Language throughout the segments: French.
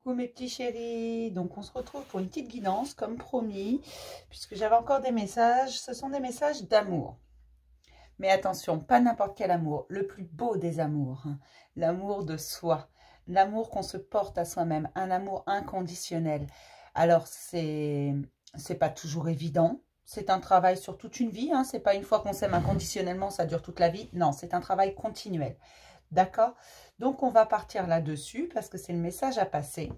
Coucou mes petits chéris, donc on se retrouve pour une petite guidance comme promis, puisque j'avais encore des messages, ce sont des messages d'amour. Mais attention, pas n'importe quel amour, le plus beau des amours, hein, l'amour de soi, l'amour qu'on se porte à soi-même, un amour inconditionnel. Alors c'est pas toujours évident, c'est un travail sur toute une vie, hein, c'est pas une fois qu'on s'aime inconditionnellement, ça dure toute la vie, non, c'est un travail continuel. D'accord? Donc, on va partir là-dessus parce que c'est le message à passer.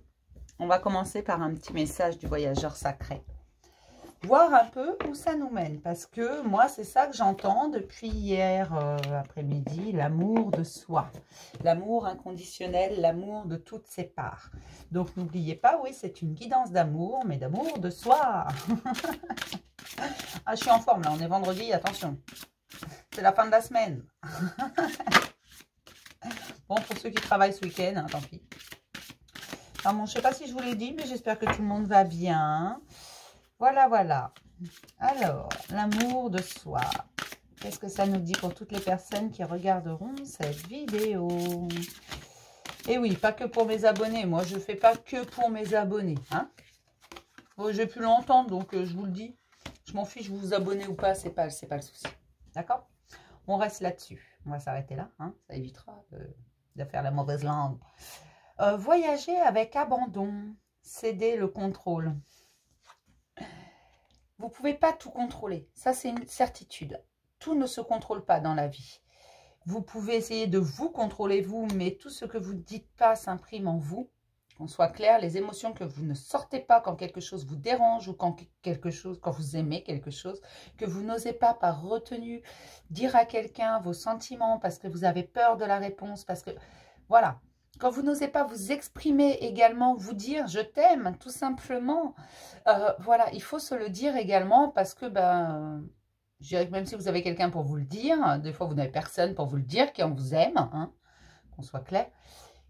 On va commencer par un petit message du voyageur sacré. Voir un peu où ça nous mène. Parce que moi, c'est ça que j'entends depuis hier après-midi. L'amour de soi. L'amour inconditionnel, l'amour de toutes ses parts. Donc, n'oubliez pas, oui, c'est une guidance d'amour, mais d'amour de soi. Ah, je suis en forme là, on est vendredi, attention. C'est la fin de la semaine. Bon, pour ceux qui travaillent ce week-end, hein, tant pis. Alors, bon, je ne sais pas si je vous l'ai dit, mais j'espère que tout le monde va bien. Voilà, voilà. Alors, l'amour de soi. Qu'est-ce que ça nous dit pour toutes les personnes qui regarderont cette vidéo? Et oui, pas que pour mes abonnés. Moi, je ne fais pas que pour mes abonnés. Hein. Bon, j'ai pu l'entendre, donc je vous le dis. Je m'en fiche, vous vous abonnez ou pas, c'est pas le souci. D'accord? On reste là-dessus. On va s'arrêter là. Hein. Ça évitera de faire la mauvaise langue. Voyager avec abandon, céder le contrôle. Vous ne pouvez pas tout contrôler, ça c'est une certitude. Tout ne se contrôle pas dans la vie. Vous pouvez essayer de vous contrôler vous, mais tout ce que vous ne dites pas s'imprime en vous. Qu'on soit clair, les émotions que vous ne sortez pas quand quelque chose vous dérange ou quand vous aimez quelque chose, que vous n'osez pas par retenue dire à quelqu'un vos sentiments parce que vous avez peur de la réponse, parce que voilà, quand vous n'osez pas vous exprimer également, vous dire je t'aime tout simplement, voilà, il faut se le dire également parce que je dirais que même si vous avez quelqu'un pour vous le dire, des fois vous n'avez personne pour vous le dire qui en vous aime, hein, qu'on soit clair.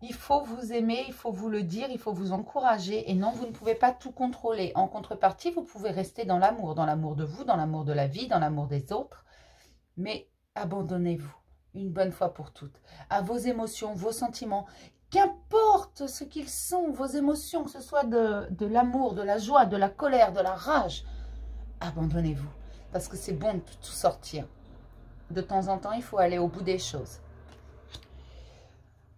Il faut vous aimer, il faut vous le dire, il faut vous encourager. Et non, vous ne pouvez pas tout contrôler. En contrepartie, vous pouvez rester dans l'amour de vous, dans l'amour de la vie, dans l'amour des autres. Mais abandonnez-vous une bonne fois pour toutes à vos émotions, vos sentiments. Qu'importe ce qu'ils sont, vos émotions, que ce soit de l'amour, de la joie, de la colère, de la rage. Abandonnez-vous. Parce que c'est bon de tout sortir. De temps en temps, il faut aller au bout des choses.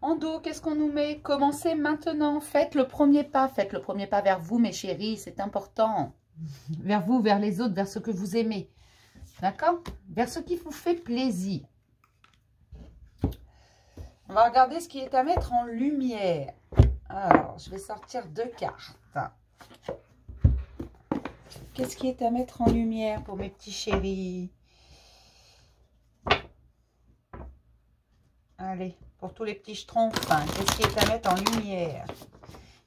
En dos, qu'est-ce qu'on nous met? Commencez maintenant, faites le premier pas vers vous mes chéris, c'est important. Vers vous, vers les autres, vers ce que vous aimez. D'accord? Vers ce qui vous fait plaisir. On va regarder ce qui est à mettre en lumière. Alors, je vais sortir 2 cartes. Qu'est-ce qui est à mettre en lumière pour mes petits chéris? Allez, pour tous les petits schtroumpfs, qu'est-ce qui est à mettre en lumière?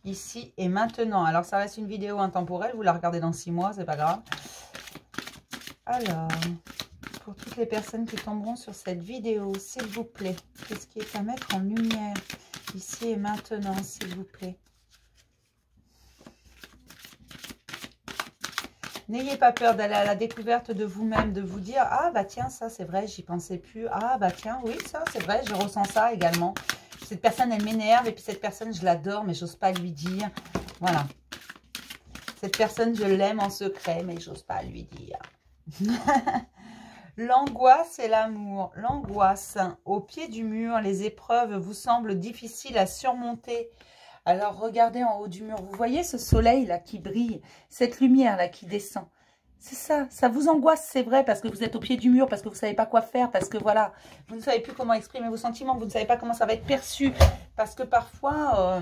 Ici et maintenant. Alors, ça reste une vidéo intemporelle. Vous la regardez dans 6 mois, c'est pas grave. Alors, pour toutes les personnes qui tomberont sur cette vidéo, s'il vous plaît, qu'est-ce qui est à mettre en lumière? Ici et maintenant, s'il vous plaît. N'ayez pas peur d'aller à la découverte de vous-même, de vous dire « Ah, bah tiens, ça, c'est vrai, j'y pensais plus. Ah, bah tiens, oui, ça, c'est vrai, je ressens ça également. Cette personne, elle m'énerve, et puis cette personne, je l'adore, mais j'ose pas lui dire. Voilà. Cette personne, je l'aime en secret, mais j'ose pas lui dire. » L'angoisse et l'amour. L'angoisse. Au pied du mur, les épreuves vous semblent difficiles à surmonter. Alors, regardez en haut du mur. Vous voyez ce soleil-là qui brille, cette lumière-là qui descend. C'est ça, ça vous angoisse, c'est vrai, parce que vous êtes au pied du mur, parce que vous ne savez pas quoi faire, parce que voilà, vous ne savez plus comment exprimer vos sentiments, vous ne savez pas comment ça va être perçu. Parce que parfois,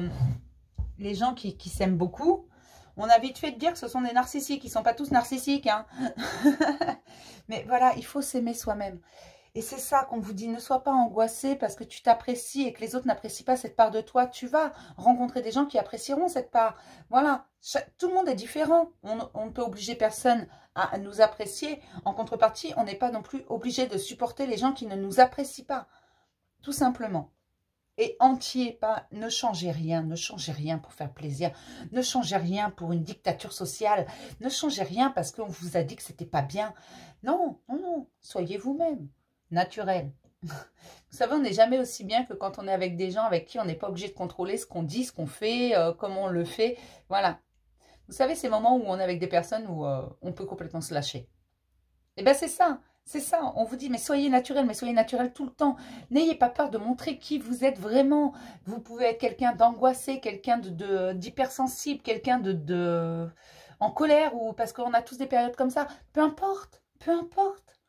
les gens qui s'aiment beaucoup, on a vite fait de dire que ce sont des narcissiques. Ils ne sont pas tous narcissiques, hein. Mais voilà, il faut s'aimer soi-même. Et c'est ça qu'on vous dit, ne sois pas angoissé parce que tu t'apprécies et que les autres n'apprécient pas cette part de toi. Tu vas rencontrer des gens qui apprécieront cette part. Voilà, tout le monde est différent. On ne peut obliger personne à nous apprécier. En contrepartie, on n'est pas non plus obligé de supporter les gens qui ne nous apprécient pas. Tout simplement. Et entier, pas, ne changez rien pour faire plaisir, ne changez rien pour une dictature sociale, ne changez rien parce qu'on vous a dit que c'était pas bien. Non, non, non, soyez vous-même. Naturel. Vous savez, on n'est jamais aussi bien que quand on est avec des gens avec qui on n'est pas obligé de contrôler ce qu'on dit, ce qu'on fait, comment on le fait. Voilà. Vous savez, ces moments où on est avec des personnes où on peut complètement se lâcher. Et bien, c'est ça. C'est ça. On vous dit, mais soyez naturel tout le temps. N'ayez pas peur de montrer qui vous êtes vraiment. Vous pouvez être quelqu'un d'angoissé, quelqu'un d'hypersensible, quelqu'un en colère, ou parce qu'on a tous des périodes comme ça. Peu importe. Peu importe.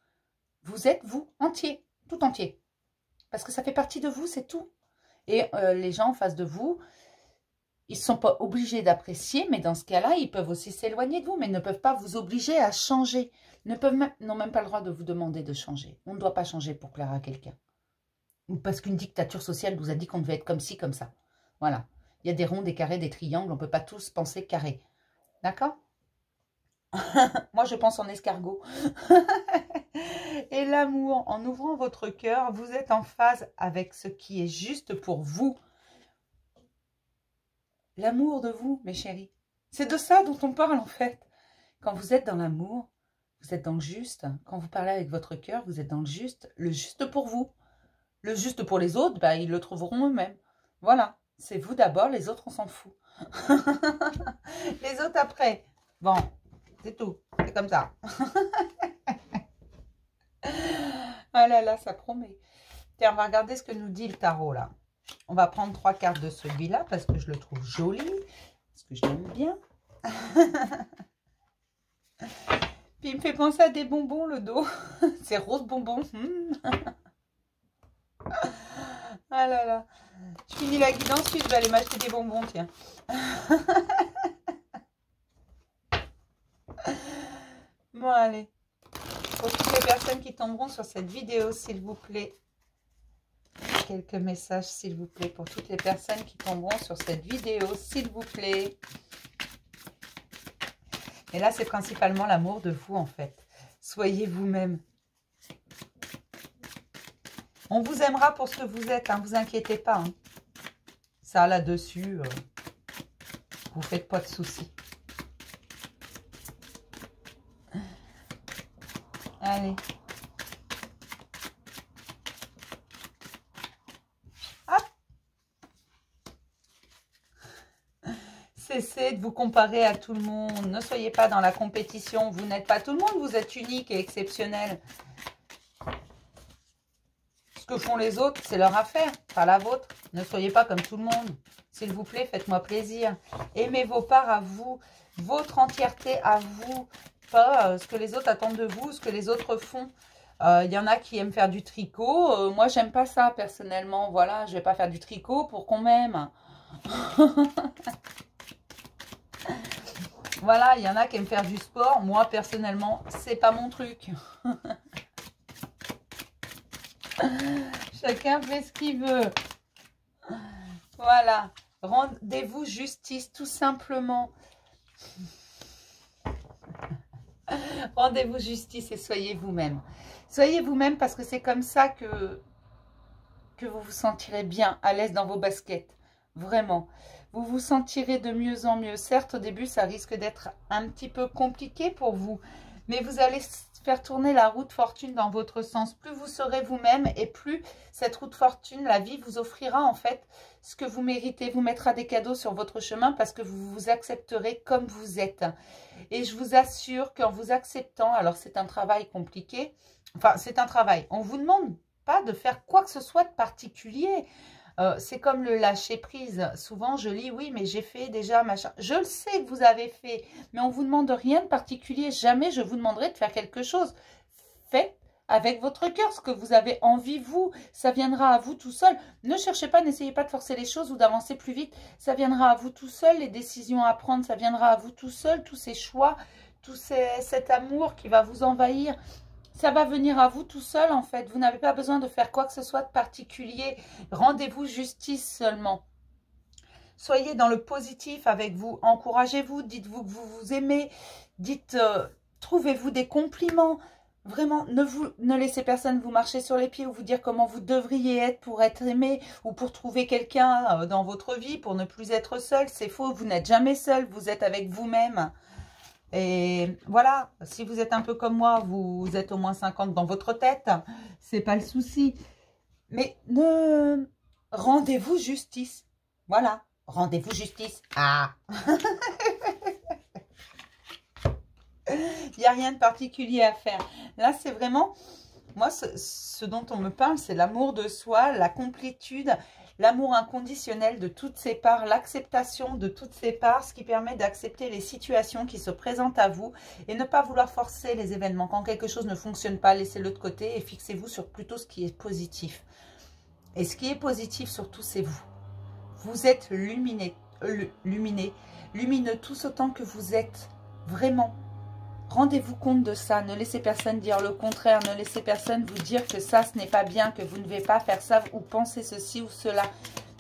Vous êtes vous, entier. Tout entier. Parce que ça fait partie de vous, c'est tout. Et les gens en face de vous, ils ne sont pas obligés d'apprécier, mais dans ce cas-là, ils peuvent aussi s'éloigner de vous, mais ils ne peuvent pas vous obliger à changer. N'ont même pas le droit de vous demander de changer. On ne doit pas changer pour plaire à quelqu'un. Ou parce qu'une dictature sociale vous a dit qu'on devait être comme ci, comme ça. Voilà. Il y a des ronds, des carrés, des triangles, on ne peut pas tous penser carré. D'accord? Moi, je pense en escargot. Et l'amour, en ouvrant votre cœur, vous êtes en phase avec ce qui est juste pour vous. L'amour de vous, mes chéris. C'est de ça dont on parle, en fait. Quand vous êtes dans l'amour, vous êtes dans le juste. Quand vous parlez avec votre cœur, vous êtes dans le juste pour vous. Le juste pour les autres, bah, ils le trouveront eux-mêmes. Voilà. C'est vous d'abord, les autres, on s'en fout. Les autres après. Bon, c'est tout. C'est comme ça. Ah là là, ça promet. Tiens, on va regarder ce que nous dit le tarot, là. On va prendre 3 cartes de celui-là, parce que je le trouve joli. Parce que je l'aime bien. Puis il me fait penser à des bonbons, le dos. C'est rose bonbon. Ah là là. Je finis la guidance, ensuite je vais aller m'acheter des bonbons, tiens. Bon, allez. Pour toutes les personnes qui tomberont sur cette vidéo, s'il vous plaît. Quelques messages, s'il vous plaît, pour toutes les personnes qui tomberont sur cette vidéo, s'il vous plaît. Et là, c'est principalement l'amour de vous, en fait. Soyez vous-même. On vous aimera pour ce que vous êtes, hein, vous inquiétez pas. Hein. Ça, là-dessus, vous faites pas de soucis. Allez. Hop. Cessez de vous comparer à tout le monde. Ne soyez pas dans la compétition. Vous n'êtes pas tout le monde. Vous êtes unique et exceptionnel. Ce que font les autres, c'est leur affaire, pas la vôtre. Ne soyez pas comme tout le monde. S'il vous plaît, faites-moi plaisir. Aimez vos parts à vous, votre entièreté à vous, pas ce que les autres attendent de vous, ce que les autres font. Il y en a qui aiment faire du tricot. Moi, j'aime pas ça, personnellement. Voilà, je vais pas faire du tricot pour qu'on m'aime. Voilà, il y en a qui aiment faire du sport. Moi, personnellement, c'est pas mon truc. Chacun fait ce qu'il veut. Voilà. Rendez-vous justice, tout simplement. Rendez-vous justice et soyez vous-même. Soyez vous-même parce que c'est comme ça que vous vous sentirez bien, à l'aise dans vos baskets. Vraiment. Vous vous sentirez de mieux en mieux. Certes, au début, ça risque d'être un petit peu compliqué pour vous. Mais vous allez faire tourner la roue de fortune dans votre sens. Plus vous serez vous-même et plus cette roue de fortune, la vie vous offrira en fait ce que vous méritez. Vous mettra des cadeaux sur votre chemin parce que vous vous accepterez comme vous êtes. Et je vous assure qu'en vous acceptant, alors c'est un travail compliqué. Enfin, c'est un travail. On ne vous demande pas de faire quoi que ce soit de particulier. C'est comme le lâcher prise. Souvent, je lis, oui, mais j'ai fait déjà machin. Je le sais que vous avez fait, mais on ne vous demande rien de particulier. Jamais je vous demanderai de faire quelque chose. Faites avec votre cœur ce que vous avez envie, vous. Ça viendra à vous tout seul. Ne cherchez pas, n'essayez pas de forcer les choses ou d'avancer plus vite. Ça viendra à vous tout seul, les décisions à prendre, ça viendra à vous tout seul. Tous ces choix, cet amour qui va vous envahir. Ça va venir à vous tout seul, en fait. Vous n'avez pas besoin de faire quoi que ce soit de particulier. Rendez-vous justice seulement. Soyez dans le positif avec vous. Encouragez-vous. Dites-vous que vous vous aimez. Trouvez-vous des compliments. Vraiment, ne laissez personne vous marcher sur les pieds ou vous dire comment vous devriez être pour être aimé ou pour trouver quelqu'un dans votre vie, pour ne plus être seul. C'est faux. Vous n'êtes jamais seul. Vous êtes avec vous-même. Et voilà, si vous êtes un peu comme moi, vous êtes au moins 50 dans votre tête, c'est pas le souci. Mais ne rendez-vous justice. Voilà, rendez-vous justice. Ah. Il n'y a rien de particulier à faire. Là, c'est vraiment, moi, ce dont on me parle, c'est l'amour de soi, la complétude, l'amour inconditionnel de toutes ses parts, l'acceptation de toutes ses parts, ce qui permet d'accepter les situations qui se présentent à vous et ne pas vouloir forcer les événements. Quand quelque chose ne fonctionne pas, laissez-le de côté et fixez-vous sur plutôt ce qui est positif. Et ce qui est positif surtout, c'est vous. Vous êtes lumineux tous autant que vous êtes. Vraiment. Rendez-vous compte de ça. Ne laissez personne dire le contraire. Ne laissez personne vous dire que ça, ce n'est pas bien, que vous ne devez pas faire ça ou penser ceci ou cela.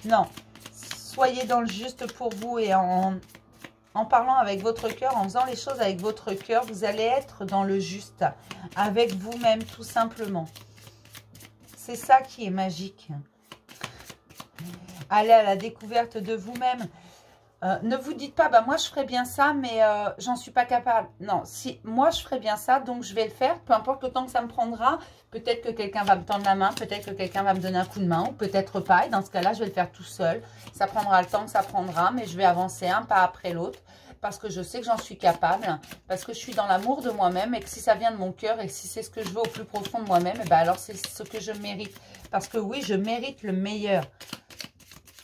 Non. Soyez dans le juste pour vous et en parlant avec votre cœur, en faisant les choses avec votre cœur, vous allez être dans le juste avec vous-même tout simplement. C'est ça qui est magique. Allez à la découverte de vous-même. Ne vous dites pas, bah moi je ferais bien ça, mais j'en suis pas capable. Non, si moi je ferais bien ça, donc je vais le faire, peu importe le temps que ça me prendra. Peut-être que quelqu'un va me tendre la main, peut-être que quelqu'un va me donner un coup de main, ou peut-être pas. Et dans ce cas-là, je vais le faire tout seul. Ça prendra le temps que ça prendra, mais je vais avancer un pas après l'autre. Parce que je sais que j'en suis capable, parce que je suis dans l'amour de moi-même et que si ça vient de mon cœur et que si c'est ce que je veux au plus profond de moi-même, et ben alors c'est ce que je mérite. Parce que oui, je mérite le meilleur.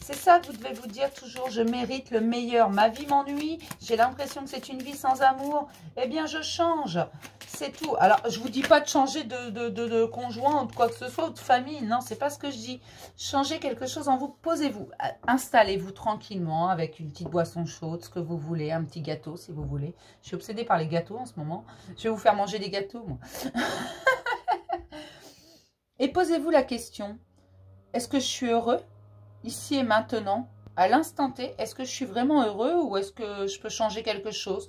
C'est ça que vous devez vous dire toujours, je mérite le meilleur. Ma vie m'ennuie, j'ai l'impression que c'est une vie sans amour. Eh bien, je change, c'est tout. Alors, je ne vous dis pas de changer de conjoint ou de quoi que ce soit, ou de famille. Non, c'est pas ce que je dis. Changez quelque chose en vous, posez-vous. Installez-vous tranquillement avec une petite boisson chaude, ce que vous voulez, un petit gâteau si vous voulez. Je suis obsédée par les gâteaux en ce moment. Je vais vous faire manger des gâteaux, moi. Et posez-vous la question, est-ce que je suis heureux ? Ici et maintenant, à l'instant T, est-ce que je suis vraiment heureux ou est-ce que je peux changer quelque chose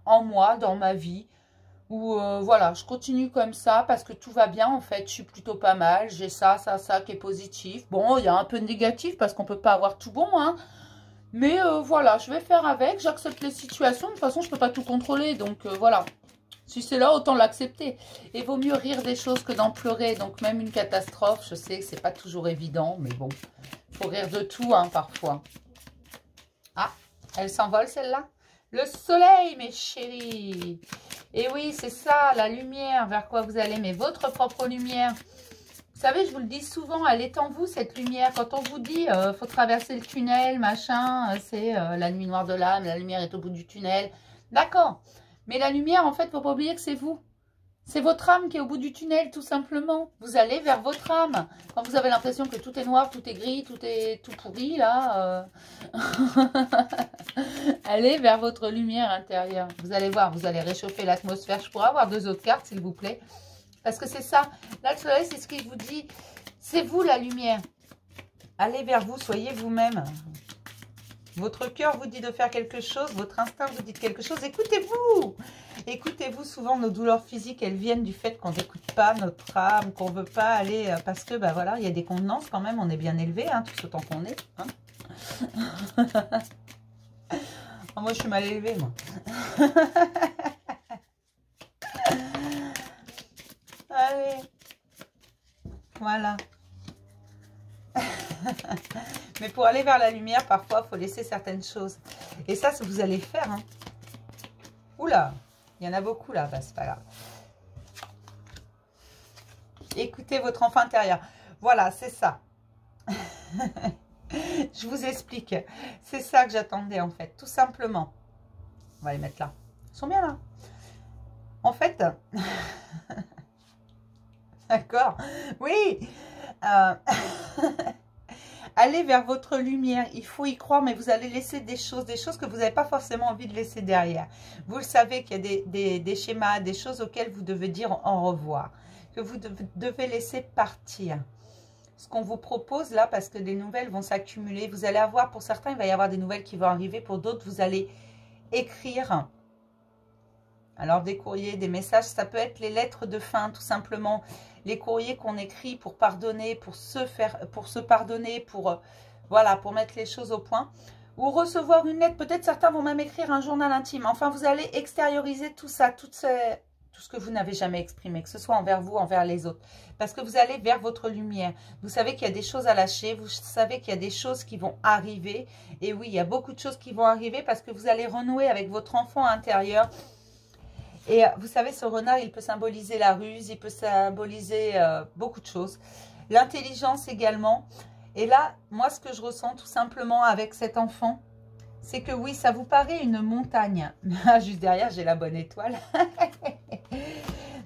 en moi, dans ma vie? Ou voilà, je continue comme ça parce que tout va bien en fait, je suis plutôt pas mal, j'ai ça qui est positif. Bon, il y a un peu de négatif parce qu'on peut pas avoir tout bon, hein. Mais voilà, je vais faire avec, j'accepte les situations, de toute façon je peux pas tout contrôler, donc voilà. Si c'est là, autant l'accepter. Et vaut mieux rire des choses que d'en pleurer. Donc même une catastrophe, je sais que c'est pas toujours évident, mais bon, il faut rire de tout hein, parfois. Ah, elle s'envole celle-là. Le soleil, mes chéris. Et oui, c'est ça, la lumière, vers quoi vous allez, mais votre propre lumière. Vous savez, je vous le dis souvent, elle est en vous, cette lumière. Quand on vous dit, faut traverser le tunnel, machin, c'est la nuit noire de l'âme, la lumière est au bout du tunnel. D'accord. Mais la lumière, en fait, il ne faut pas oublier que c'est vous. C'est votre âme qui est au bout du tunnel, tout simplement. Vous allez vers votre âme. Quand vous avez l'impression que tout est noir, tout est gris, tout est tout pourri, là, allez vers votre lumière intérieure. Vous allez voir, vous allez réchauffer l'atmosphère. Je pourrais avoir 2 autres cartes, s'il vous plaît. Parce que c'est ça. Là, le soleil, c'est ce qu'il vous dit. C'est vous, la lumière. Allez vers vous, soyez vous-même. Votre cœur vous dit de faire quelque chose, votre instinct vous dit quelque chose. Écoutez-vous. Écoutez-vous. Souvent, nos douleurs physiques, elles viennent du fait qu'on n'écoute pas notre âme, qu'on ne veut pas aller... Parce que, bah voilà, il y a des convenances quand même. On est bien élevé, hein, tout autant qu'on est. Hein. Oh, moi, je suis mal élevée, moi. Allez. Voilà. Mais pour aller vers la lumière, parfois, il faut laisser certaines choses. Et ça, vous allez faire. Hein. Oula, il y en a beaucoup là. Bah, c'est pas grave. Écoutez votre enfant intérieur. Voilà, c'est ça. Je vous explique. C'est ça que j'attendais, en fait. Tout simplement. On va les mettre là. Ils sont bien là. En fait... D'accord. Oui. Allez vers votre lumière, il faut y croire, mais vous allez laisser des choses que vous n'avez pas forcément envie de laisser derrière. Vous le savez qu'il y a des schémas, des choses auxquelles vous devez dire au revoir, que vous devez laisser partir. Ce qu'on vous propose là, parce que des nouvelles vont s'accumuler, vous allez avoir, pour certains, il va y avoir des nouvelles qui vont arriver, pour d'autres, vous allez écrire. Alors des courriers, des messages, ça peut être les lettres de fin, tout simplement. Les courriers qu'on écrit pour pardonner, pour se pardonner, voilà, pour mettre les choses au point. Ou recevoir une lettre, peut-être certains vont même écrire un journal intime. Enfin, vous allez extérioriser tout ça, toutes tout ce que vous n'avez jamais exprimé, que ce soit envers vous, envers les autres. Parce que vous allez vers votre lumière. Vous savez qu'il y a des choses à lâcher, vous savez qu'il y a des choses qui vont arriver. Et oui, il y a beaucoup de choses qui vont arriver parce que vous allez renouer avec votre enfant intérieur. Et vous savez, ce renard, il peut symboliser la ruse, il peut symboliser beaucoup de choses. L'intelligence également. Et là, moi, ce que je ressens tout simplement avec cet enfant, c'est que oui, ça vous paraît une montagne. Juste derrière, j'ai la bonne étoile.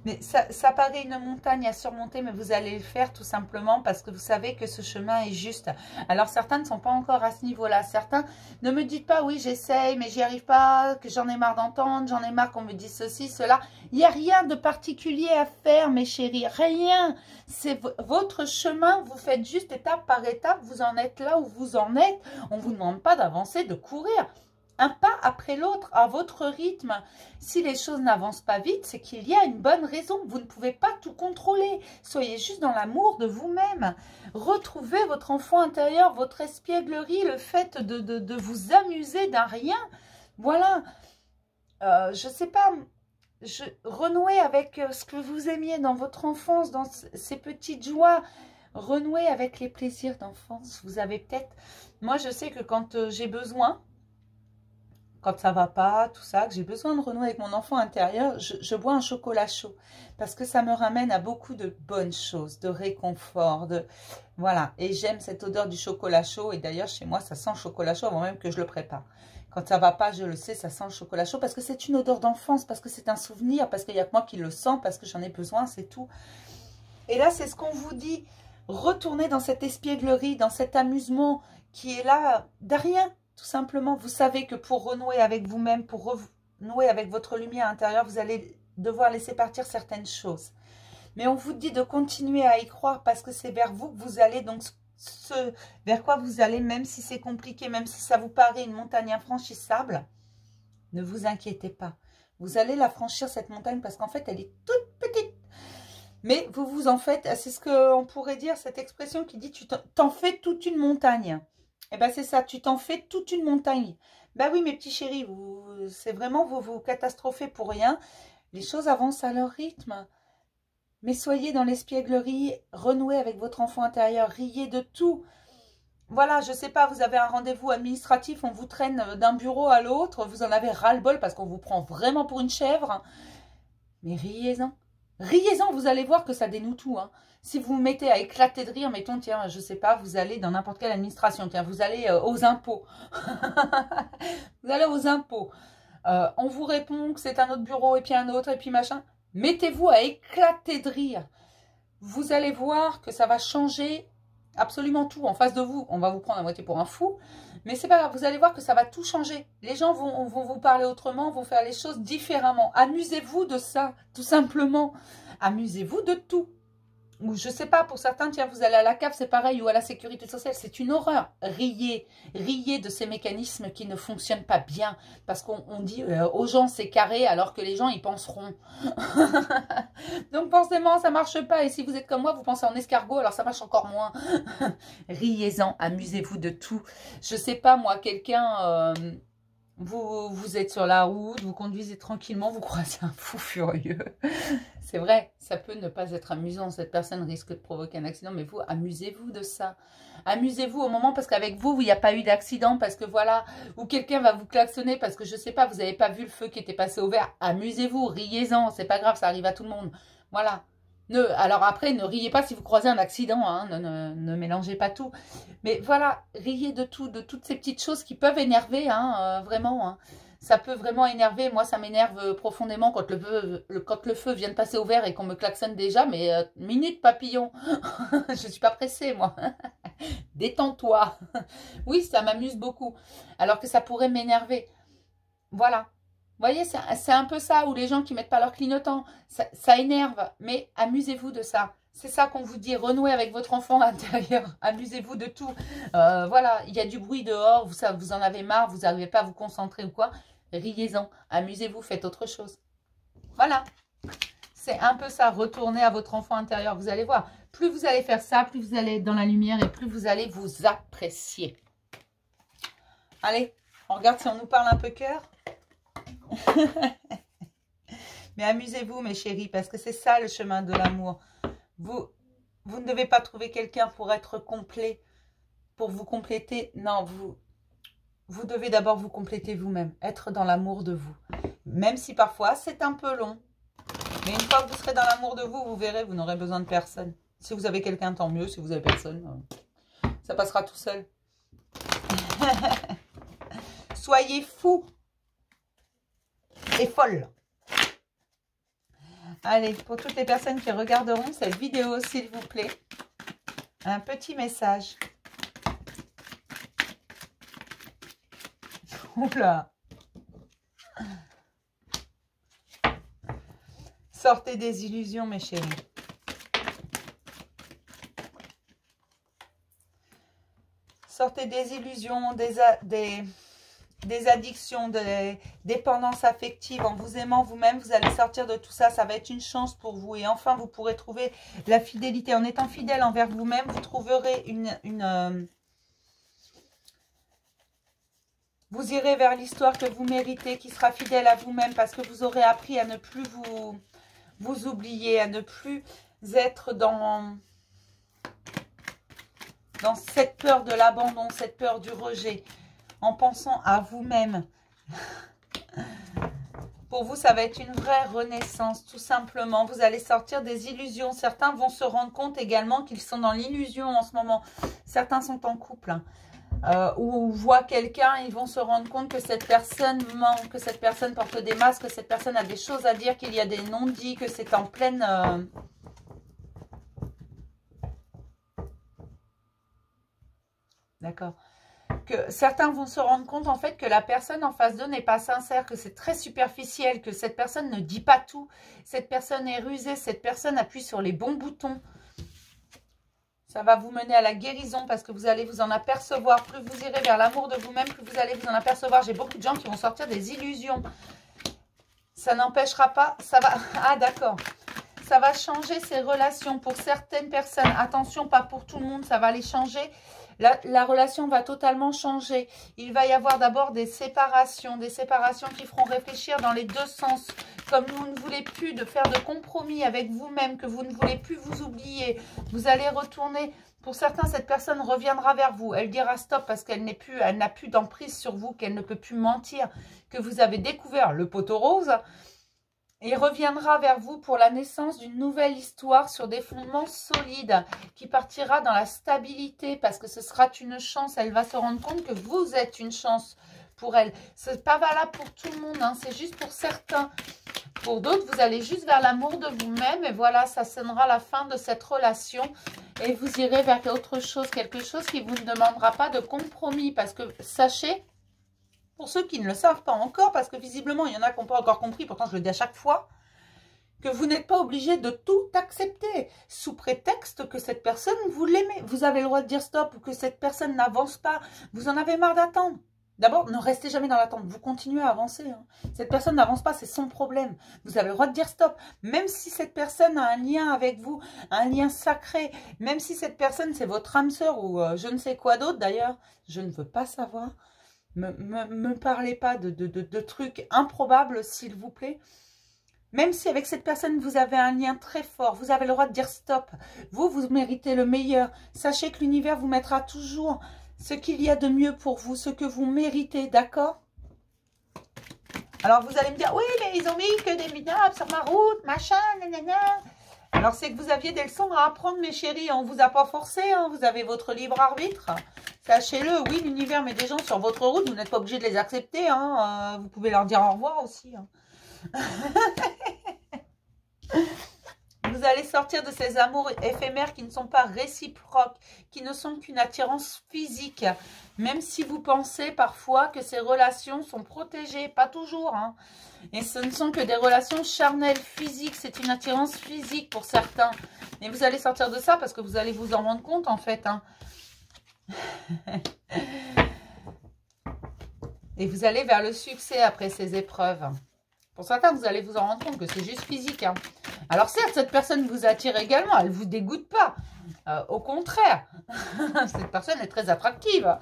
Mais ça paraît une montagne à surmonter, mais vous allez le faire tout simplement parce que vous savez que ce chemin est juste. Alors, certains ne sont pas encore à ce niveau-là. Certains, ne me dites pas, oui, j'essaye, mais j'y arrive pas, que j'en ai marre d'entendre, j'en ai marre qu'on me dise ceci, cela. Il n'y a rien de particulier à faire, mes chéris, rien. C'est votre chemin, vous faites juste étape par étape, vous en êtes là où vous en êtes. On ne vous demande pas d'avancer, de courir. Un pas après l'autre, à votre rythme. Si les choses n'avancent pas vite, c'est qu'il y a une bonne raison. Vous ne pouvez pas tout contrôler. Soyez juste dans l'amour de vous-même. Retrouvez votre enfant intérieur, votre espièglerie, le fait de vous amuser d'un rien. Voilà. Je ne sais pas, renouer avec ce que vous aimiez dans votre enfance, dans ces petites joies. Renouer avec les plaisirs d'enfance. Vous avez peut-être... Moi, je sais que quand j'ai besoin... Quand ça va pas, tout ça, que j'ai besoin de renouer avec mon enfant intérieur, je bois un chocolat chaud. Parce que ça me ramène à beaucoup de bonnes choses, de réconfort, voilà. Et j'aime cette odeur du chocolat chaud. Et d'ailleurs, chez moi, ça sent le chocolat chaud avant même que je le prépare. Quand ça va pas, je le sais, ça sent le chocolat chaud. Parce que c'est une odeur d'enfance, parce que c'est un souvenir, parce qu'il n'y a que moi qui le sens, parce que j'en ai besoin, c'est tout. Et là, c'est ce qu'on vous dit. Retournez dans cette espièglerie, dans cet amusement qui est là, de rien. Tout simplement, vous savez que pour renouer avec vous-même, pour renouer avec votre lumière intérieure, vous allez devoir laisser partir certaines choses. Mais on vous dit de continuer à y croire parce que c'est vers vous que vous allez, donc vers quoi vous allez, même si c'est compliqué, même si ça vous paraît une montagne infranchissable, ne vous inquiétez pas. Vous allez la franchir, cette montagne, parce qu'en fait, elle est toute petite. Mais vous en faites, c'est ce qu'on pourrait dire, cette expression qui dit « tu t'en fais toute une montagne ». Eh bien, c'est ça, tu t'en fais toute une montagne. Ben oui, mes petits chéris, c'est vraiment, vous catastrophez pour rien. Les choses avancent à leur rythme. Mais soyez dans l'espièglerie, renouez avec votre enfant intérieur, riez de tout. Voilà, je ne sais pas, vous avez un rendez-vous administratif, on vous traîne d'un bureau à l'autre, vous en avez ras-le-bol parce qu'on vous prend vraiment pour une chèvre. Mais riez-en. Riez-en, vous allez voir que ça dénoue tout, hein. Si vous vous mettez à éclater de rire, mettons, tiens, je sais pas, vous allez dans n'importe quelle administration, tiens, vous allez aux impôts. Vous allez aux impôts. On vous répond que c'est un autre bureau, et puis un autre, et puis machin. Mettez-vous à éclater de rire. Vous allez voir que ça va changer absolument tout en face de vous. On va vous prendre à moitié pour un fou, mais c'est pas grave, vous allez voir que ça va tout changer. Les gens vont vous parler autrement, vont faire les choses différemment. Amusez-vous de ça, tout simplement. Amusez-vous de tout. Ou je sais pas, pour certains, tiens, vous allez à la CAF, c'est pareil, ou à la sécurité sociale, c'est une horreur. Riez, riez de ces mécanismes qui ne fonctionnent pas bien, parce qu'on dit aux gens c'est carré, alors que les gens y penseront. Donc forcément, ça marche pas, et si vous êtes comme moi, vous pensez en escargot, alors ça marche encore moins. Riez-en, amusez-vous de tout. Je sais pas, moi, quelqu'un... Vous êtes sur la route, vous conduisez tranquillement, vous croisez un fou furieux. C'est vrai, ça peut ne pas être amusant. Cette personne risque de provoquer un accident, mais vous, amusez-vous de ça. Amusez-vous au moment, parce qu'avec vous, il n'y a pas eu d'accident, parce que voilà, ou quelqu'un va vous klaxonner, parce que je sais pas, vous n'avez pas vu le feu qui était passé au vert. Amusez-vous, riez-en, c'est pas grave, ça arrive à tout le monde. Voilà. Alors après, ne riez pas si vous croisez un accident, hein, ne mélangez pas tout. Mais voilà, riez de tout, de toutes ces petites choses qui peuvent énerver, hein, vraiment. Hein. Ça peut vraiment énerver. Moi, ça m'énerve profondément quand le feu vient de passer au vert et qu'on me klaxonne déjà. Mais minute, papillon, je ne suis pas pressée, moi. Détends-toi. Oui, ça m'amuse beaucoup. Alors que ça pourrait m'énerver. Voilà. Vous voyez, c'est un peu ça, où les gens qui ne mettent pas leur clignotant, ça énerve, mais amusez-vous de ça. C'est ça qu'on vous dit, renouez avec votre enfant intérieur, amusez-vous de tout. Voilà, il y a du bruit dehors, vous en avez marre, vous n'arrivez pas à vous concentrer ou quoi, riez-en, amusez-vous, faites autre chose. Voilà, c'est un peu ça, retournez à votre enfant intérieur, vous allez voir. Plus vous allez faire ça, plus vous allez être dans la lumière et plus vous allez vous apprécier. Allez, on regarde si on nous parle un peu cœur. Mais amusez-vous, mes chéris, parce que c'est ça le chemin de l'amour. Vous ne devez pas trouver quelqu'un pour être complet, pour vous compléter. Non, vous devez d'abord vous compléter vous-même, être dans l'amour de vous. Même si parfois c'est un peu long. Mais une fois que vous serez dans l'amour de vous, vous verrez, vous n'aurez besoin de personne. Si vous avez quelqu'un, tant mieux. Si vous avez personne, ça passera tout seul. Soyez fous et folles. Allez, pour toutes les personnes qui regarderont cette vidéo, s'il vous plaît, un petit message. Oula. Sortez des illusions, mes chéris. Sortez des illusions, des addictions, des dépendances affectives. En vous aimant vous-même, vous allez sortir de tout ça. Ça va être une chance pour vous. Et enfin, vous pourrez trouver la fidélité. En étant fidèle envers vous-même, vous trouverez vous irez vers l'histoire que vous méritez, qui sera fidèle à vous-même, parce que vous aurez appris à ne plus vous oublier, à ne plus être dans cette peur de l'abandon, cette peur du rejet, en pensant à vous-même. Pour vous, ça va être une vraie renaissance, tout simplement. Vous allez sortir des illusions. Certains vont se rendre compte également qu'ils sont dans l'illusion en ce moment. Certains sont en couple, ou voient quelqu'un, ils vont se rendre compte que cette personne ment, que cette personne porte des masques, que cette personne a des choses à dire, qu'il y a des non-dits, que c'est en pleine... D'accord. Que certains vont se rendre compte en fait que la personne en face d'eux n'est pas sincère, que c'est très superficiel, que cette personne ne dit pas tout, cette personne est rusée, cette personne appuie sur les bons boutons. Ça va vous mener à la guérison parce que vous allez vous en apercevoir. Plus vous irez vers l'amour de vous-même, plus vous allez vous en apercevoir. J'ai beaucoup de gens qui vont sortir des illusions. Ça n'empêchera pas, ça va... Ah d'accord. Ça va changer ces relations pour certaines personnes. Attention, pas pour tout le monde, ça va les changer. La relation va totalement changer. Il va y avoir d'abord des séparations qui feront réfléchir dans les deux sens. Comme vous ne voulez plus de faire de compromis avec vous-même, que vous ne voulez plus vous oublier, vous allez retourner. Pour certains, cette personne reviendra vers vous. Elle dira stop parce qu'elle n'a plus d'emprise sur vous, qu'elle ne peut plus mentir, que vous avez découvert le poteau rose. Et reviendra vers vous pour la naissance d'une nouvelle histoire sur des fondements solides qui partira dans la stabilité parce que ce sera une chance. Elle va se rendre compte que vous êtes une chance pour elle. Ce n'est pas valable pour tout le monde, hein, c'est juste pour certains. Pour d'autres, vous allez juste vers l'amour de vous-même et voilà, ça sonnera la fin de cette relation et vous irez vers autre chose, quelque chose qui ne vous demandera pas de compromis parce que sachez... Pour ceux qui ne le savent pas encore, parce que visiblement, il y en a qui n'ont pas encore compris, pourtant je le dis à chaque fois, que vous n'êtes pas obligé de tout accepter, sous prétexte que cette personne, vous l'aimez. Vous avez le droit de dire stop, ou que cette personne n'avance pas, vous en avez marre d'attendre. D'abord, ne restez jamais dans l'attente, vous continuez à avancer. Hein. Cette personne n'avance pas, c'est son problème. Vous avez le droit de dire stop, même si cette personne a un lien avec vous, un lien sacré, même si cette personne, c'est votre âme sœur, ou je ne sais quoi d'autre d'ailleurs, je ne veux pas savoir. Me parlez pas de trucs improbables, s'il vous plaît. Même si avec cette personne, vous avez un lien très fort, vous avez le droit de dire stop. Vous méritez le meilleur. Sachez que l'univers vous mettra toujours ce qu'il y a de mieux pour vous, ce que vous méritez, d'accord? Alors, vous allez me dire, oui, mais ils ont mis que des minables sur ma route, machin, nanana. Alors, c'est que vous aviez des leçons à apprendre, mes chéris. On ne vous a pas forcé, hein. Vous avez votre libre arbitre. Sachez-le, oui, l'univers met des gens sur votre route. Vous n'êtes pas obligé de les accepter. Hein. Vous pouvez leur dire au revoir aussi. Hein. Vous allez sortir de ces amours éphémères qui ne sont pas réciproques, qui ne sont qu'une attirance physique. Même si vous pensez parfois que ces relations sont protégées, pas toujours. Hein. Et ce ne sont que des relations charnelles, physiques. C'est une attirance physique pour certains. Et vous allez sortir de ça parce que vous allez vous en rendre compte en fait. Hein. Et vous allez vers le succès après ces épreuves. Pour certains, vous allez vous en rendre compte que c'est juste physique. Hein. Alors certes, cette personne vous attire également, elle ne vous dégoûte pas. Au contraire, cette personne est très attractive.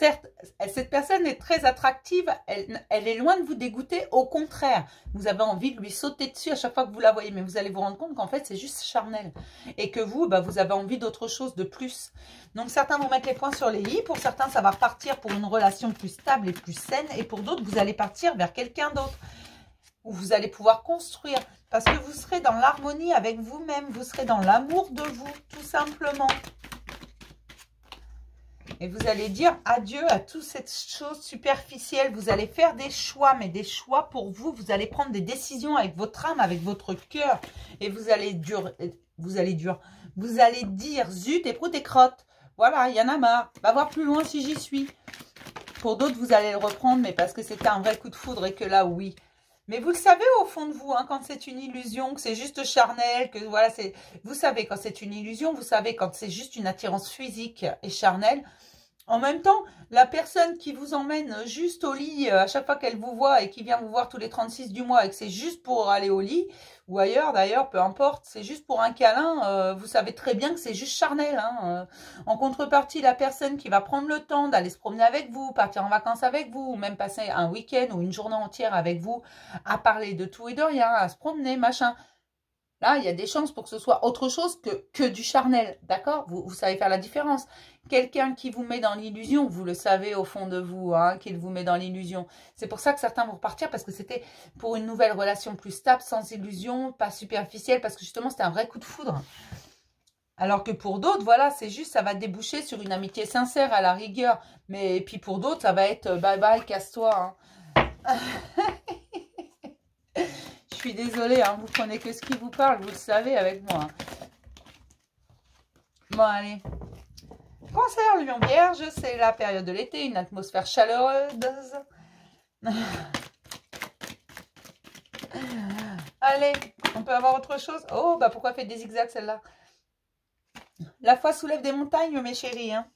certes, cette personne est très attractive, elle est loin de vous dégoûter, au contraire, vous avez envie de lui sauter dessus à chaque fois que vous la voyez, mais vous allez vous rendre compte qu'en fait, c'est juste charnel, et que vous, bah, vous avez envie d'autre chose de plus. Donc, certains vont mettre les points sur les i, pour certains, ça va partir pour une relation plus stable et plus saine, et pour d'autres, vous allez partir vers quelqu'un d'autre, où vous allez pouvoir construire, parce que vous serez dans l'harmonie avec vous-même, vous serez dans l'amour de vous, tout simplement. Et vous allez dire adieu à toute cette chose superficielle. Vous allez faire des choix, mais des choix pour vous. Vous allez prendre des décisions avec votre âme, avec votre cœur. Et vous allez dire, zut et prout et crotte. Voilà, il y en a marre. Va voir plus loin si j'y suis. Pour d'autres, vous allez le reprendre, mais parce que c'était un vrai coup de foudre et que là, oui. Mais vous le savez au fond de vous, hein, quand c'est une illusion, que c'est juste charnel, que voilà, vous savez quand c'est une illusion, vous savez quand c'est juste une attirance physique et charnelle. En même temps, la personne qui vous emmène juste au lit à chaque fois qu'elle vous voit et qui vient vous voir tous les 36 du mois et que c'est juste pour aller au lit, ou ailleurs d'ailleurs, peu importe, c'est juste pour un câlin, vous savez très bien que c'est juste charnel. Hein, en contrepartie, la personne qui va prendre le temps d'aller se promener avec vous, partir en vacances avec vous, ou même passer un week-end ou une journée entière avec vous, à parler de tout et de rien, à se promener, machin. Là, il y a des chances pour que ce soit autre chose que du charnel, d'accord, vous savez faire la différence. Quelqu'un qui vous met dans l'illusion, vous le savez au fond de vous, hein, qu'il vous met dans l'illusion. C'est pour ça que certains vont repartir, parce que c'était pour une nouvelle relation plus stable, sans illusion, pas superficielle, parce que justement, c'était un vrai coup de foudre. Alors que pour d'autres, voilà, c'est juste, ça va déboucher sur une amitié sincère à la rigueur. Mais et puis pour d'autres, ça va être bye bye, casse-toi. Hein. Je suis désolée, hein, vous prenez que ce qui vous parle, vous le savez avec moi. Bon, allez. Cancer, Lion, Vierge, c'est la période de l'été, une atmosphère chaleureuse. Allez, on peut avoir autre chose. Oh, bah pourquoi fait des zigzags celle-là? La foi soulève des montagnes, mes chéris. Hein.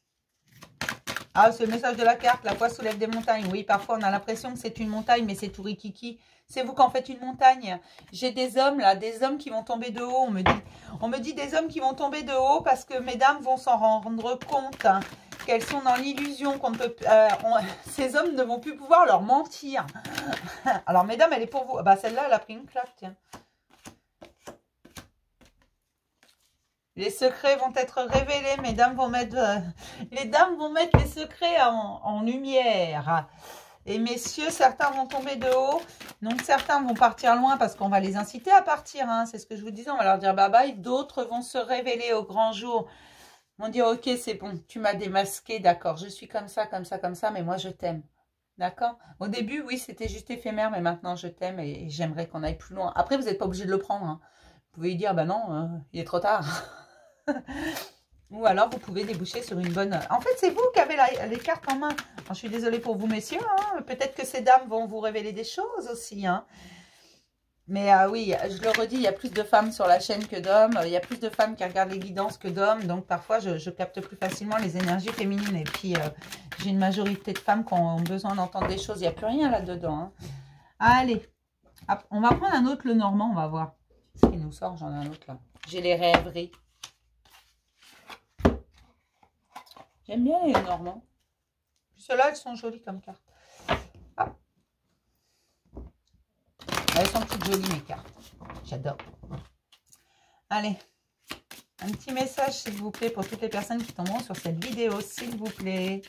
Ah, c'est le message de la carte, la foi soulève des montagnes. Oui, parfois on a l'impression que c'est une montagne, mais c'est tout rikiki. C'est vous qui en faites une montagne. J'ai des hommes là, des hommes qui vont tomber de haut. On me dit des hommes qui vont tomber de haut parce que mesdames vont s'en rendre compte hein, qu'elles sont dans l'illusion qu'on ne peut. Ces hommes ne vont plus pouvoir leur mentir. Alors mesdames, elle est pour vous. Bah celle-là, elle a pris une claque, tiens. Les secrets vont être révélés, mesdames vont mettre, les dames vont mettre les secrets en lumière. Et messieurs, certains vont tomber de haut, donc certains vont partir loin parce qu'on va les inciter à partir, hein, c'est ce que je vous disais, on va leur dire bye bye. D'autres vont se révéler au grand jour, vont dire ok c'est bon, tu m'as démasqué, d'accord, je suis comme ça, mais moi je t'aime, d'accord. Au début, oui, c'était juste éphémère, mais maintenant je t'aime et j'aimerais qu'on aille plus loin. Après, vous n'êtes pas obligé de le prendre, hein. Vous pouvez lui dire bah non, il est trop tard. Ou alors vous pouvez déboucher sur une bonne... En fait, c'est vous qui avez les cartes en main. Alors, je suis désolée pour vous, messieurs. Hein. Peut-être que ces dames vont vous révéler des choses aussi. Hein. Mais oui, je le redis, il y a plus de femmes sur la chaîne que d'hommes. Il y a plus de femmes qui regardent les guidances que d'hommes. Donc, parfois, je capte plus facilement les énergies féminines. Et puis, j'ai une majorité de femmes qui ont besoin d'entendre des choses. Il n'y a plus rien là-dedans. Hein. Allez, on va prendre un autre, le Normand. On va voir ce qui nous sort. J'en ai un autre là. J'ai les rêveries. J'aime bien les Normands. Ceux-là, elles sont jolies comme cartes. Ah. Elles sont toutes jolies, mes cartes. J'adore. Allez. Un petit message, s'il vous plaît, pour toutes les personnes qui tomberont sur cette vidéo, s'il vous plaît.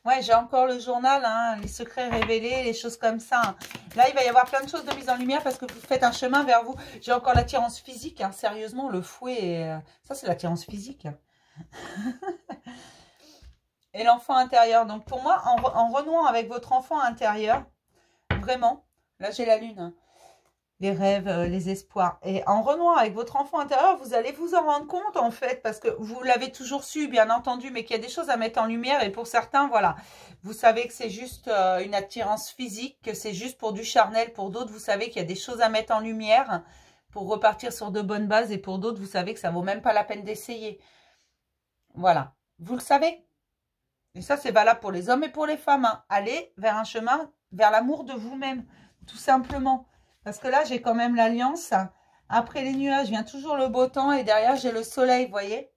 Ouais, j'ai encore le journal, hein, les secrets révélés, les choses comme ça. Hein. Là, il va y avoir plein de choses de mise en lumière parce que vous faites un chemin vers vous. J'ai encore l'attirance physique, hein, sérieusement, le fouet. Ça, c'est l'attirance physique. Et l'enfant intérieur. Donc, pour moi, en renouant avec votre enfant intérieur, vraiment, là, j'ai la lune, hein, les rêves, les espoirs. Et en renouant avec votre enfant intérieur, vous allez vous en rendre compte, en fait, parce que vous l'avez toujours su, bien entendu, mais qu'il y a des choses à mettre en lumière. Et pour certains, voilà, vous savez que c'est juste une attirance physique, que c'est juste pour du charnel. Pour d'autres, vous savez qu'il y a des choses à mettre en lumière pour repartir sur de bonnes bases. Et pour d'autres, vous savez que ça vaut même pas la peine d'essayer. Voilà, vous le savez. Et ça, c'est valable pour les hommes et pour les femmes. Hein. Allez vers un chemin, vers l'amour de vous-même, tout simplement. Parce que là, j'ai quand même l'alliance Après les nuages vient toujours le beau temps et derrière j'ai le soleil, vous voyez.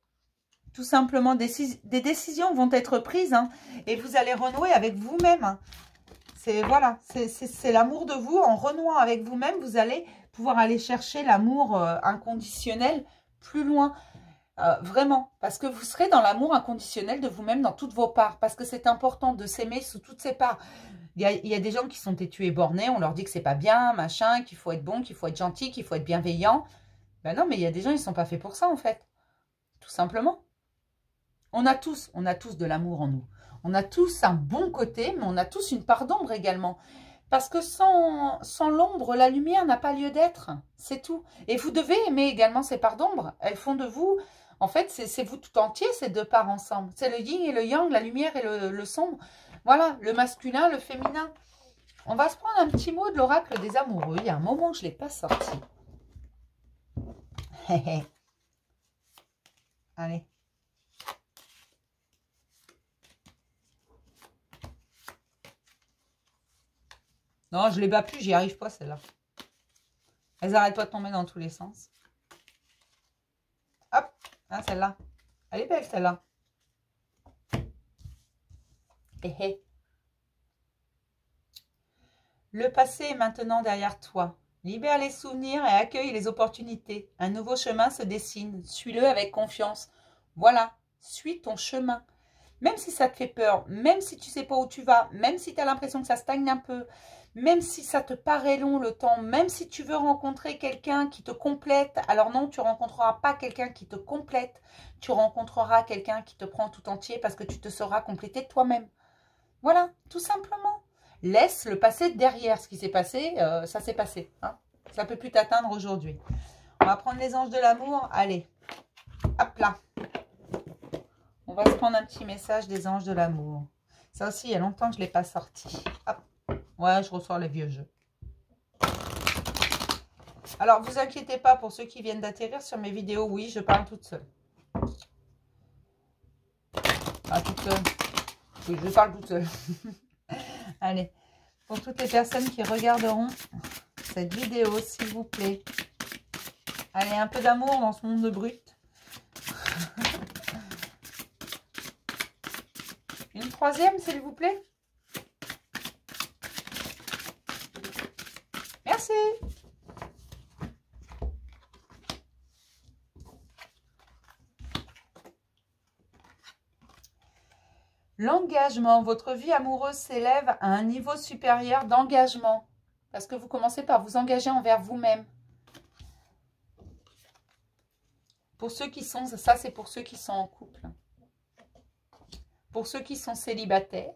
Tout simplement, des décisions vont être prises hein, et vous allez renouer avec vous-même. Hein. Voilà, c'est l'amour de vous. En renouant avec vous-même, vous allez pouvoir aller chercher l'amour inconditionnel plus loin. Vraiment, parce que vous serez dans l'amour inconditionnel de vous-même dans toutes vos parts. Parce que c'est important de s'aimer sous toutes ses parts. Il y a des gens qui sont têtus et bornés. On leur dit que c'est pas bien, machin, qu'il faut être bon, qu'il faut être gentil, qu'il faut être bienveillant. Ben non, mais il y a des gens, ils sont pas faits pour ça en fait. Tout simplement. On a tous de l'amour en nous. On a tous un bon côté, mais on a tous une part d'ombre également. Parce que sans l'ombre, la lumière n'a pas lieu d'être. C'est tout. Et vous devez aimer également ces parts d'ombre. Elles font de vous, en fait, c'est vous tout entier, ces deux parts ensemble. C'est le yin et le yang, la lumière et le sombre. Voilà, le masculin, le féminin. On va se prendre un petit mot de l'oracle des amoureux. Il y a un moment, je ne l'ai pas sorti. Allez. Non, je ne les bats plus, j'y arrive pas, celle-là. Elles n'arrêtent pas de tomber dans tous les sens. Hop, hein, celle-là. Elle est belle, celle-là. Le passé est maintenant derrière toi. Libère les souvenirs et accueille les opportunités. Un nouveau chemin se dessine. Suis-le avec confiance. Voilà, suis ton chemin. Même si ça te fait peur, même si tu ne sais pas où tu vas, même si tu as l'impression que ça stagne un peu, même si ça te paraît long le temps, même si tu veux rencontrer quelqu'un qui te complète, alors non, tu ne rencontreras pas quelqu'un qui te complète, tu rencontreras quelqu'un qui te prend tout entier parce que tu te seras complété toi-même. Voilà, tout simplement. Laisse le passé derrière. Ce qui s'est passé, ça s'est passé. Hein. Ça ne peut plus t'atteindre aujourd'hui. On va prendre les anges de l'amour. Allez, hop là. On va se prendre un petit message des anges de l'amour. Ça aussi, il y a longtemps que je ne l'ai pas sorti. Hop. Ouais, je ressors les vieux jeux. Alors, vous inquiétez pas pour ceux qui viennent d'atterrir sur mes vidéos. Oui, je parle toute seule. Ah, toute seule. Oui, je parle toute seule. Allez, pour toutes les personnes qui regarderont cette vidéo, s'il vous plaît. Allez, un peu d'amour dans ce monde de brut. Une troisième, s'il vous plaît. Merci. L'engagement, votre vie amoureuse s'élève à un niveau supérieur d'engagement. Parce que vous commencez par vous engager envers vous-même. Pour ceux qui sont, ça c'est pour ceux qui sont en couple. Pour ceux qui sont célibataires.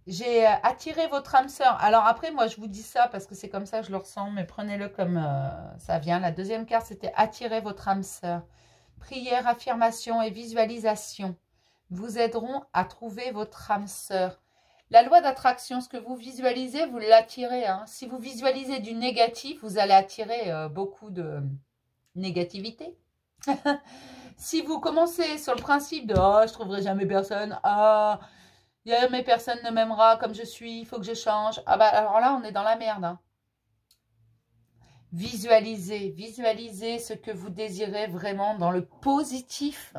J'ai attiré votre âme sœur. Alors après, moi, je vous dis ça parce que c'est comme ça que je le ressens, mais prenez-le comme ça vient. La deuxième carte, c'était attirer votre âme sœur. Prière, affirmation et visualisation vous aideront à trouver votre âme sœur. La loi d'attraction, ce que vous visualisez, vous l'attirez. Hein. Si vous visualisez du négatif, vous allez attirer beaucoup de négativité. Si vous commencez sur le principe de « Oh, je ne trouverai jamais personne. Ah, jamais personne ne m'aimera comme je suis. Il faut que je change. » Ah bah alors là, on est dans la merde. Hein. Visualisez ce que vous désirez vraiment dans le positif.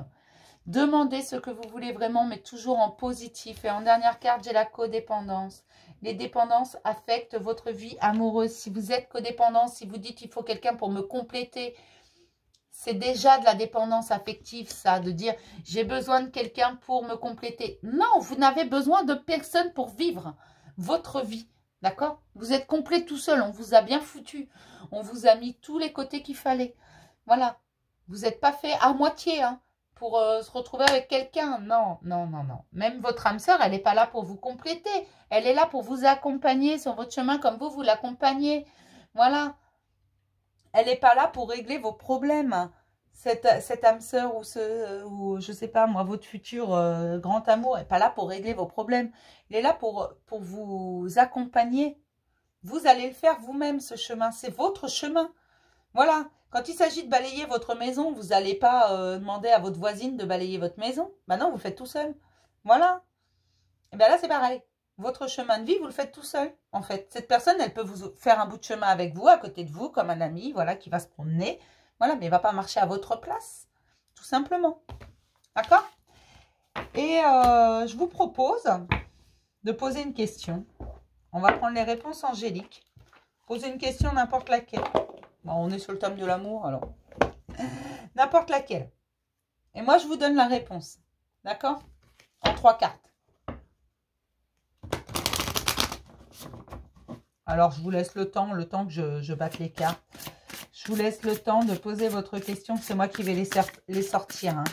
Demandez ce que vous voulez vraiment, mais toujours en positif. Et en dernière carte, j'ai la codépendance. Les dépendances affectent votre vie amoureuse. Si vous êtes codépendant, si vous dites il faut quelqu'un pour me compléter, c'est déjà de la dépendance affective, ça, de dire j'ai besoin de quelqu'un pour me compléter. Non, vous n'avez besoin de personne pour vivre votre vie. D'accord? Vous êtes complet tout seul, on vous a bien foutu. On vous a mis tous les côtés qu'il fallait. Voilà. Vous n'êtes pas fait à moitié hein, pour se retrouver avec quelqu'un. Non, non, non, non. Même votre âme sœur, elle n'est pas là pour vous compléter. Elle est là pour vous accompagner sur votre chemin comme vous l'accompagnez. Voilà. Elle n'est pas là pour régler vos problèmes. Cette âme sœur ou je sais pas moi, votre futur grand amour n'est pas là pour régler vos problèmes. Il est là pour vous accompagner. Vous allez le faire vous-même, ce chemin. C'est votre chemin. Voilà. Quand il s'agit de balayer votre maison, vous n'allez pas demander à votre voisine de balayer votre maison. Ben non, vous le faites tout seul. Voilà. Et bien là, c'est pareil. votre chemin de vie, vous le faites tout seul, en fait. Cette personne, elle peut vous faire un bout de chemin avec vous, à côté de vous, comme un ami, voilà, qui va se promener. Voilà, mais il ne va pas marcher à votre place, tout simplement. D'accord? Et je vous propose de poser une question. On va prendre les réponses angéliques. Posez une question, n'importe laquelle. Bon, on est sur le thème de l'amour, alors. N'importe laquelle. Et moi, je vous donne la réponse. D'accord? En 3 cartes. Alors, je vous laisse le temps que je batte les cartes. Je vous laisse le temps de poser votre question. C'est moi qui vais les sortir. Hein.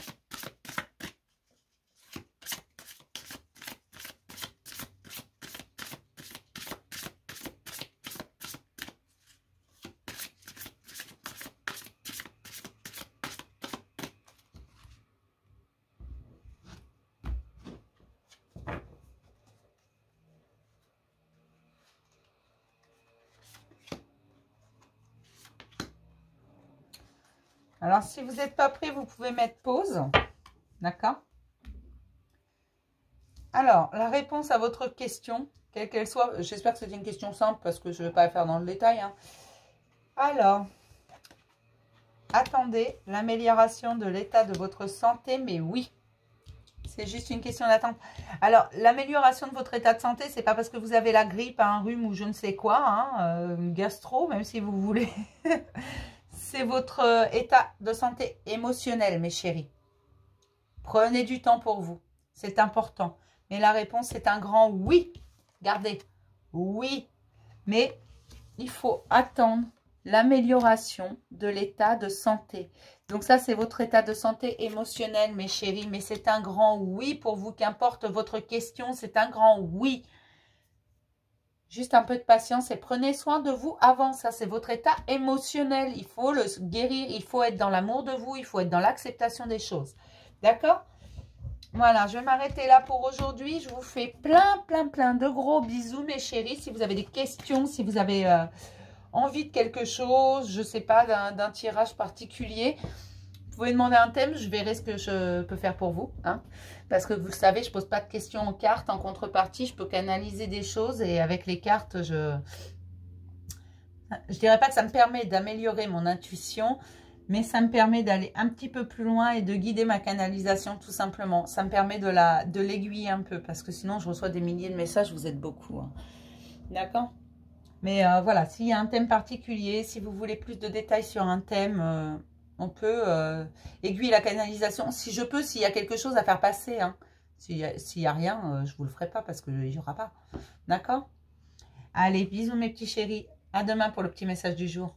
Alors, si vous n'êtes pas prêt, vous pouvez mettre pause. D'accord? Alors, la réponse à votre question, quelle qu'elle soit, j'espère que c'est une question simple parce que je ne vais pas la faire dans le détail. Hein. Alors, attendez l'amélioration de l'état de votre santé, mais oui, c'est juste une question d'attente. Alors, l'amélioration de votre état de santé, c'est pas parce que vous avez la grippe, un rhume ou je ne sais quoi, hein, gastro, même si vous voulez. C'est votre état de santé émotionnel, mes chéris. Prenez du temps pour vous. C'est important. Mais la réponse est un grand oui. Gardez. Oui. Mais il faut attendre l'amélioration de l'état de santé. Donc ça, c'est votre état de santé émotionnel, mes chéris. Mais c'est un grand oui pour vous. Qu'importe votre question, c'est un grand oui. Juste un peu de patience et prenez soin de vous avant. Ça, c'est votre état émotionnel. Il faut le guérir. Il faut être dans l'amour de vous. Il faut être dans l'acceptation des choses. D'accord? Voilà, je vais m'arrêter là pour aujourd'hui. Je vous fais plein de gros bisous, mes chéris. Si vous avez des questions, si vous avez envie de quelque chose, je ne sais pas, d'un tirage particulier, vous pouvez demander un thème. Je verrai ce que je peux faire pour vous. Hein. Parce que vous le savez, je ne pose pas de questions en cartes. En contrepartie, je peux canaliser des choses. Et avec les cartes, je dirais pas que ça me permet d'améliorer mon intuition, mais ça me permet d'aller un petit peu plus loin et de guider ma canalisation tout simplement. Ça me permet de l'aiguiller un peu parce que sinon je reçois des milliers de messages, vous êtes beaucoup. Hein. D'accord? Mais voilà, s'il y a un thème particulier, si vous voulez plus de détails sur un thème, on peut aiguiller la canalisation. Si je peux, s'il y a quelque chose à faire passer. Hein. S'il n'y a rien, je ne vous le ferai pas parce qu'il n'y aura pas. D'accord? Allez, bisous mes petits chéris. À demain pour le petit message du jour.